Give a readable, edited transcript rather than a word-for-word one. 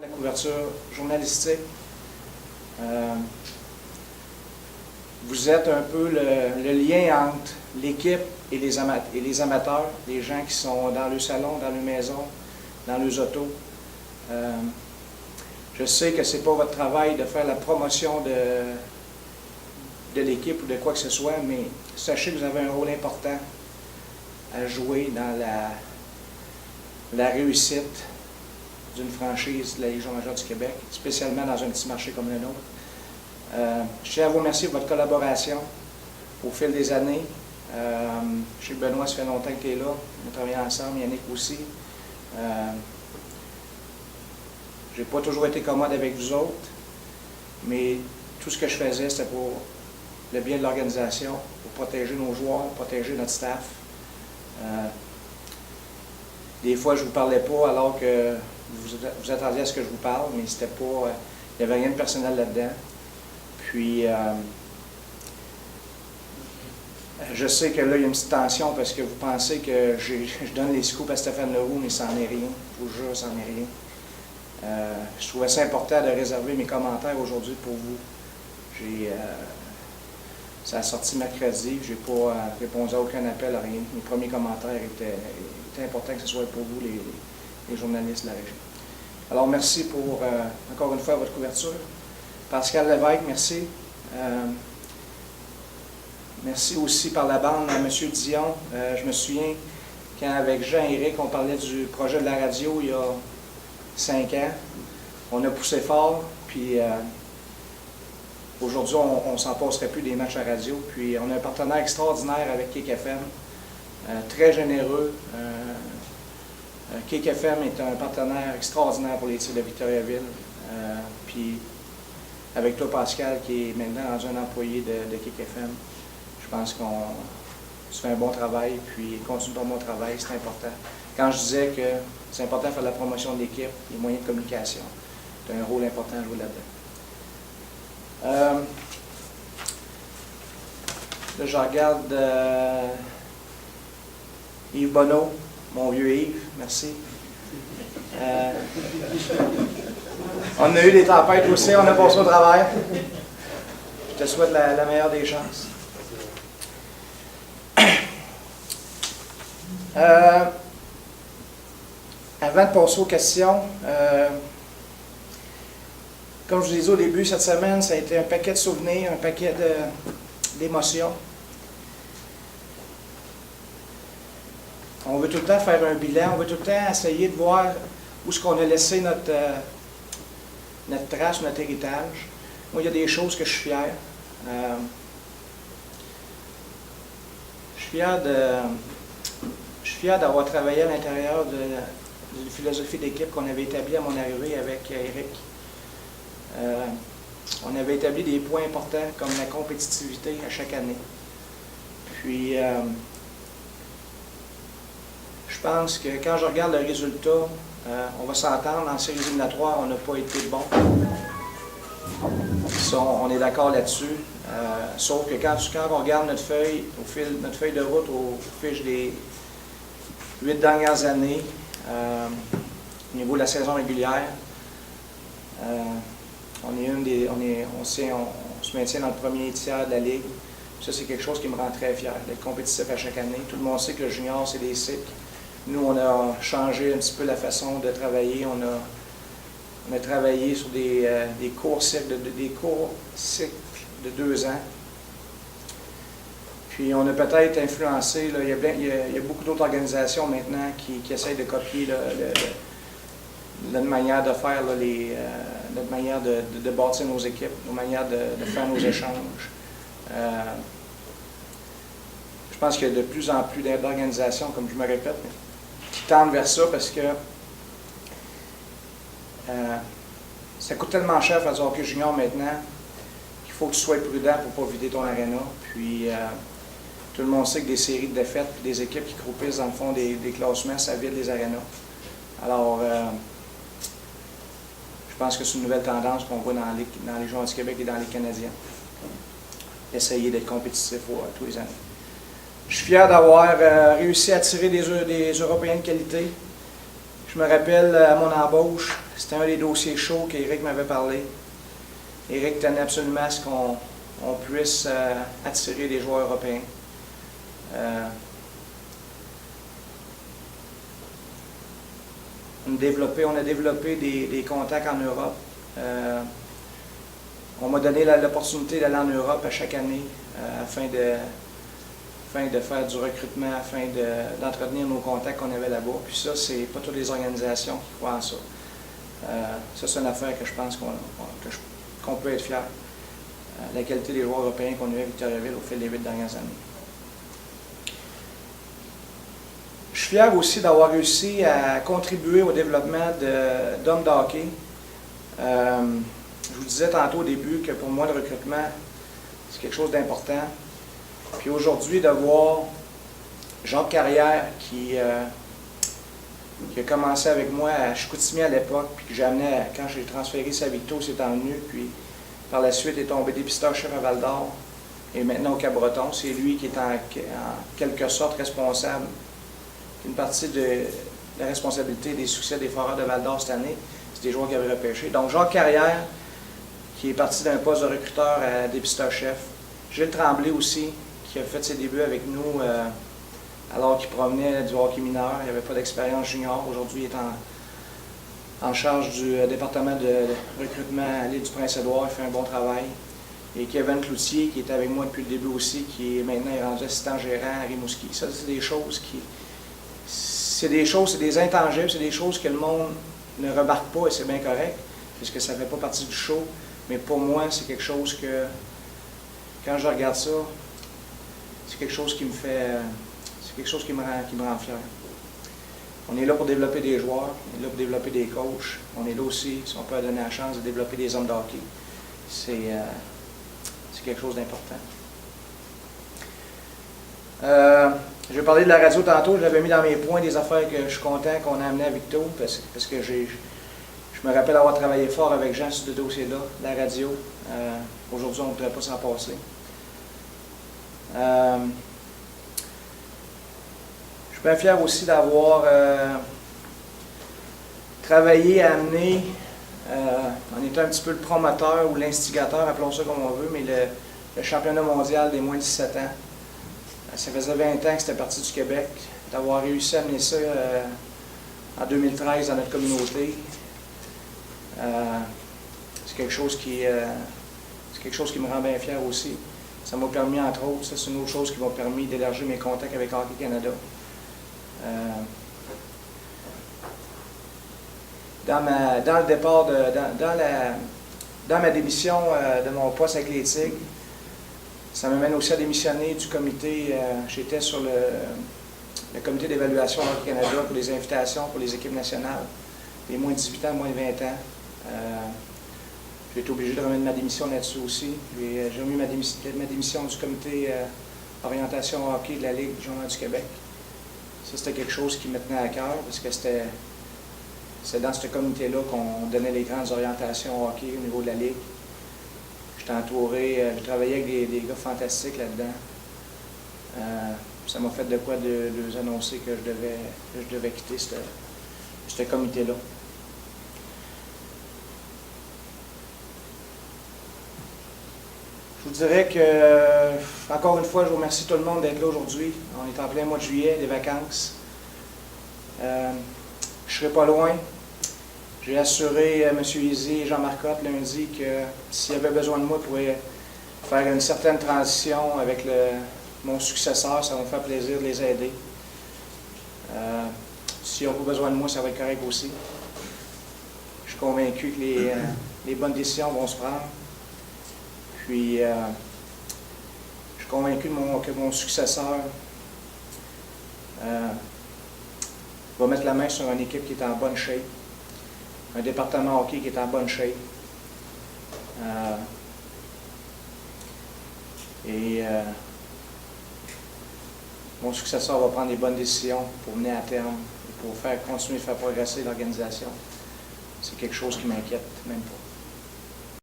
La couverture journalistique. Vous êtes un peu le lien entre l'équipe et les amateurs, les gens qui sont dans le salon, dans les maisons, dans les autos. Je sais que ce n'est pas votre travail de faire la promotion de l'équipe ou de quoi que ce soit, mais sachez que vous avez un rôle important à jouer dans la réussite d'une franchise de la Légion majeure du Québec, spécialement dans un petit marché comme le nôtre. Je tiens à vous remercier de votre collaboration au fil des années. Chez Benoît, ça fait longtemps que tu es là. On a travaillé ensemble, Yannick aussi. Je n'ai pas toujours été commode avec vous autres, mais tout ce que je faisais, c'était pour le bien de l'organisation, pour protéger nos joueurs, protéger notre staff. Des fois, je ne vous parlais pas alors que vous attendiez à ce que je vous parle, mais c'était pas, il n'y avait rien de personnel là-dedans. Puis, je sais que là, il y a une petite tension parce que vous pensez que je donne les scoops à Stéphane Leroux, mais ça n'en est rien. Je vous jure, ça n'en est rien. Je trouvais ça important de réserver mes commentaires aujourd'hui pour vous. Ça a sorti mercredi, je n'ai pas répondu à aucun appel, à rien. Mes premiers commentaires étaient importants que ce soit pour vous, les journalistes de la région. Alors, merci pour, encore une fois, votre couverture. Pascal Lévesque, merci. Merci aussi par la bande à M. Dion. Je me souviens, quand avec Jean-Éric, on parlait du projet de la radio il y a 5 ans, on a poussé fort, puis aujourd'hui, on ne s'en passerait plus des matchs à radio. Puis on a un partenaire extraordinaire avec Kick FM, très généreux. Kick FM est un partenaire extraordinaire pour les tirs de Victoriaville. Puis avec toi, Pascal, qui est maintenant un employé de Kick FM, je pense qu'on fait un bon travail, puis continue ton bon travail, c'est important. Quand je disais que c'est important de faire la promotion de l'équipe, les moyens de communication, tu as un rôle important à jouer là-dedans. Là, je regarde Yves Bonneau, mon vieux Yves, merci. On a eu des tempêtes aussi, on a passé au travers. Je te souhaite la meilleure des chances. Avant de passer aux questions, comme je vous disais au début, cette semaine, ça a été un paquet de souvenirs, un paquet d'émotions. On veut tout le temps faire un bilan, on veut tout le temps essayer de voir où est-ce qu'on a laissé notre trace, notre héritage. Moi, il y a des choses que je suis fier. Je suis fier d'avoir travaillé à l'intérieur d'une philosophie d'équipe qu'on avait établie à mon arrivée avec Eric. On avait établi des points importants comme la compétitivité à chaque année. Puis, je pense que quand je regarde le résultat, on va s'entendre, en séries éliminatoires, on n'a pas été bon. On est d'accord là-dessus. Sauf que quand on regarde notre feuille de route au fil des 8 dernières années, au niveau de la saison régulière, on se maintient dans le premier tiers de la Ligue. Ça, c'est quelque chose qui me rend très fier, d'être compétitif à chaque année. Tout le monde sait que le junior, c'est des cycles. Nous, on a changé un petit peu la façon de travailler. On a travaillé sur des courts cycles de 2 ans. Puis on a peut-être influencé, là, il y a beaucoup d'autres organisations maintenant qui essayent de copier notre manière de faire, là, notre manière de bâtir nos équipes, nos manières de faire nos échanges. Je pense qu'il y a de plus en plus d'organisations, comme je me répète, qui tendent vers ça parce que ça coûte tellement cher faire du hockey junior maintenant qu'il faut que tu sois prudent pour ne pas vider ton aréna. Puis tout le monde sait que des séries de défaites et des équipes qui croupissent dans le fond des classements, ça vide les arénas. Alors, je pense que c'est une nouvelle tendance qu'on voit dans les joueurs du Québec et dans les Canadiens. Essayer d'être compétitif tous les années. Je suis fier d'avoir réussi à attirer des Européens de qualité. Je me rappelle à mon embauche, c'était un des dossiers chauds qu'Éric m'avait parlé. Éric tenait absolument à ce qu'on puisse attirer des joueurs européens. On a développé des contacts en Europe. On m'a donné l'opportunité d'aller en Europe à chaque année afin de faire du recrutement, afin d'entretenir nos contacts qu'on avait là-bas. Puis ça, c'est pas toutes les organisations qui croient en ça. Ça, c'est une affaire que je pense qu'on peut être fier. La qualité des joueurs européens qu'on a eu à Victoriaville au fil des 8 dernières années. Je suis fier aussi d'avoir réussi à contribuer au développement d'hommes de hockey. Je vous disais tantôt au début que pour moi, le recrutement, c'est quelque chose d'important. Puis aujourd'hui, de voir Jacques Carrière qui a commencé avec moi à Chicoutimi à l'époque, puis que j'ai amené, quand j'ai transféré sa Victo, c'est envenu, puis par la suite est tombé dépisteur-chef à Val-d'Or, et maintenant au Cap-Breton. C'est lui qui est en quelque sorte responsable d'une partie de la responsabilité des succès des Foreurs de Val-d'Or cette année. C'est des joueurs qui avaient repêché. Donc Jacques Carrière, qui est parti d'un poste de recruteur à dépisteur-chef. Gilles Tremblay aussi, qui a fait ses débuts avec nous alors qu'il provenait du hockey mineur. Il n'avait pas d'expérience junior. Aujourd'hui, il est en charge du département de recrutement à l'île du Prince-Édouard. Il fait un bon travail. Et Kevin Cloutier, qui était avec moi depuis le début aussi, qui est maintenant rendu assistant gérant à Rimouski. Ça, c'est des choses c'est des intangibles, c'est des choses que le monde ne remarque pas et c'est bien correct, puisque ça ne fait pas partie du show. Mais pour moi, c'est quelque chose que, quand je regarde ça, c'est quelque chose qui me fait, c'est quelque chose qui me rend fier. On est là pour développer des joueurs, on est là pour développer des coachs, on est là aussi, si on peut donner la chance de développer des hommes de hockey. C'est quelque chose d'important. J'ai parlé de la radio tantôt, je l'avais mis dans mes points des affaires que je suis content qu'on a amené à Victo, parce que je me rappelle avoir travaillé fort avec Jean sur ce dossier-là, la radio. Aujourd'hui, on ne voudrait pas s'en passer. Je suis bien fier aussi d'avoir travaillé à amener, on était un petit peu le promoteur ou l'instigateur, appelons ça comme on veut, mais le championnat mondial des moins de 17 ans. Ça faisait 20 ans que c'était parti du Québec, d'avoir réussi à amener ça en 2013 dans notre communauté. C'est quelque chose qui me rend bien fier aussi. Ça m'a permis, entre autres, ça c'est une autre chose qui m'a permis d'élargir mes contacts avec Hockey Canada. Dans le départ, dans ma démission de mon poste avec les Tigres, ça m'amène aussi à démissionner du comité. J'étais sur le comité d'évaluation de Hockey Canada pour les invitations pour les équipes nationales, les moins de 18 ans, moins de 20 ans. J'ai été obligé de remettre ma démission là-dessus aussi. J'ai remis ma démission du comité orientation hockey de la Ligue du Journal du Québec. Ça, c'était quelque chose qui me tenait à cœur parce que c'est dans ce comité-là qu'on donnait les grandes orientations hockey au niveau de la Ligue. J'étais entouré, j'ai travaillé avec des gars fantastiques là-dedans. Ça m'a fait de quoi de leur annoncer que je devais quitter ce comité-là. Je vous dirais que, encore une fois, je vous remercie tout le monde d'être là aujourd'hui. On est en plein mois de juillet, des vacances. Je ne serai pas loin. J'ai assuré M. Izzy et Jean Marcotte lundi que s'il y avait besoin de moi, il pourrait faire une certaine transition avec mon successeur. Ça va me faire plaisir de les aider. S'ils n'ont pas besoin de moi, ça va être correct aussi. Je suis convaincu que les bonnes décisions vont se prendre. Puis, je suis convaincu que mon successeur va mettre la main sur une équipe qui est en bonne shape, un département hockey qui est en bonne shape. Mon successeur va prendre les bonnes décisions pour mener à terme et pour continuer de faire progresser l'organisation. C'est quelque chose qui m'inquiète même pas.